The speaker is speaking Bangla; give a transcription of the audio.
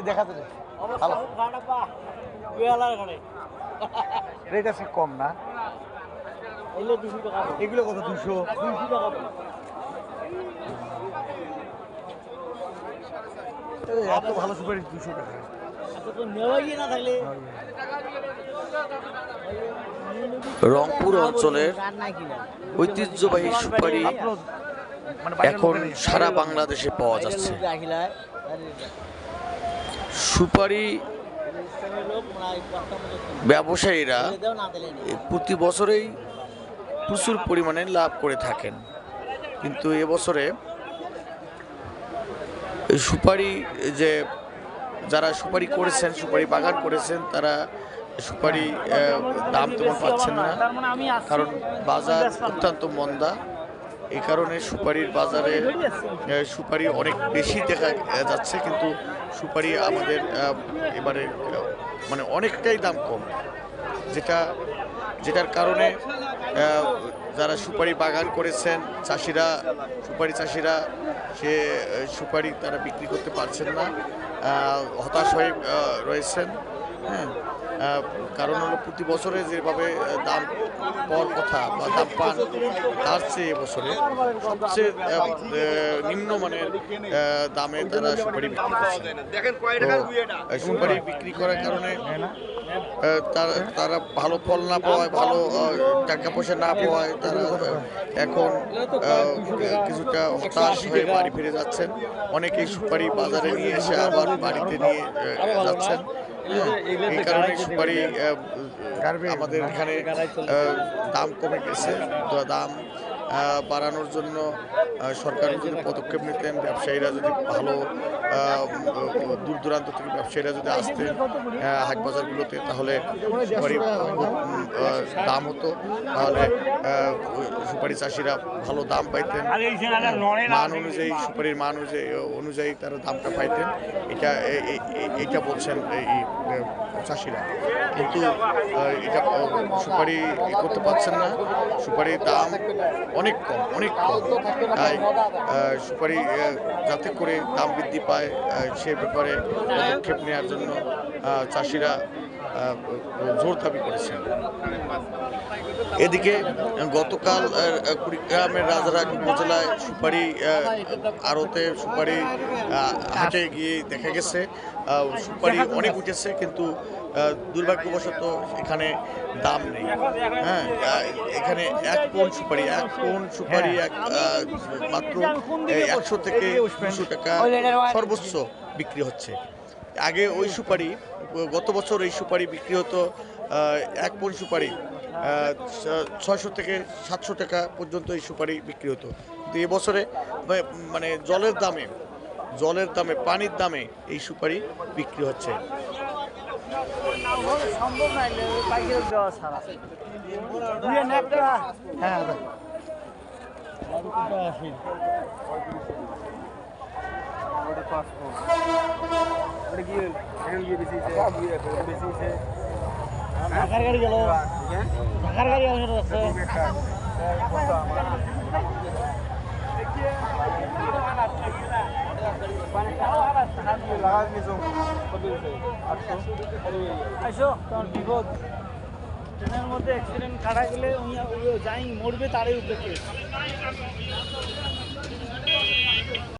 দেখা যাবে রেট আছে কম না, এগুলো কত 200 টাকা। এত ভালো সুপারি 200 টাকা। রংপুর অঞ্চলের ঐতিহ্যবাহী সুপারি এখন সারা বাংলাদেশে পাওয়া যাচ্ছে। সুপারি ব্যবসায়ীরা প্রতি বছরেই প্রচুর পরিমাণে লাভ করে থাকেন, কিন্তু এবছরে সুপারি যে যারা সুপারি করেছেন, সুপারি বাগান করেছেন, তারা সুপারি দাম তেমন পাচ্ছেন না, কারণ বাজার অত্যন্ত মন্দা। এই কারণে সুপারির বাজারে সুপারি অনেক বেশি দেখা যাচ্ছে, কিন্তু সুপারি আমাদের এবারে মানে অনেকটাই দাম কম, যেটার কারণে যারা সুপারি বাগান করেছেন সুপারি চাষিরা সে সুপারি তারা বিক্রি করতে পারছেন না, হতাশ হয়ে রয়েছেন। হ্যাঁ, কারণ হলো প্রতি বছরে যেভাবে দাম পাওয়ার কথা বা দাম পান, তার চেয়ে এবছরে সবচেয়ে নিম্নমানের দামে তারা সুপারি বিক্রি করছেন। সুপারি বিক্রি করার কারণে তারা ভালো ফল না পাওয়ায়, ভালো টাকা পয়সা না পাওয়ায় তারা এখন কিছুটা হতাশ হয়ে বাড়ি ফিরে যাচ্ছেন। অনেকেই সুপারি বাজারে নিয়ে এসে আবার বাড়িতে নিয়ে যাচ্ছেন। এই কারণে সুপারি আমাদের এখানে দাম কমে গেছে। দাম বাড়ানোর জন্য সরকার যদি পদক্ষেপ নিতেন, ব্যবসায়ীরা যদি ভালো দূর দূরান্ত থেকে ব্যবসায়ীরা যদি আসতেন হাট বাজারগুলোতে, তাহলে সুপারি দাম হতো, তাহলে সুপারি চাষিরা ভালো দাম পাইতেন, মান অনুযায়ী, সুপারির মান অনুযায়ী তারা দামটা পাইতেন। এটা বলছেন এই চাষিরা, কিন্তু এটা সুপারি করতে পারছেন না। সুপারির দাম অনেক কম, অনেক কম। তাই সুপারি যাতে করে দাম বৃদ্ধি পায় সে ব্যাপারে পদক্ষেপ নেওয়ার জন্য চাষিরা জোর দাবি করেছেন। এদিকে গতকাল কুড়িগ্রামের রাজারহাট উপজেলায় সুপারি আড়তে, সুপারি হাটে গিয়ে দেখা গেছে সুপারি অনেক উঠেছে, কিন্তু দুর্ভাগ্যবশত এখানে দাম নেই। হ্যাঁ, এখানে এক কোণ সুপারি মাত্র 100 থেকে 200 টাকা সর্বোচ্চ বিক্রি হচ্ছে। আগে ওই সুপারি, গত বছর এই সুপারি বিক্রি হতো, এক কোণ সুপারি 600 থেকে 700 টাকা পর্যন্ত এই সুপারি বিক্রি হতো। কিন্তু এবছরে মানে জলের দামে পানির দামে এই সুপারি বিক্রি হচ্ছে। ঢাকার গাড়ি গেল, ঢাকার গাড়ি বিপদ। ট্রেনের মধ্যে অ্যাক্সিডেন্ট কাটা গেলে যাই মরবে তারই উপরে।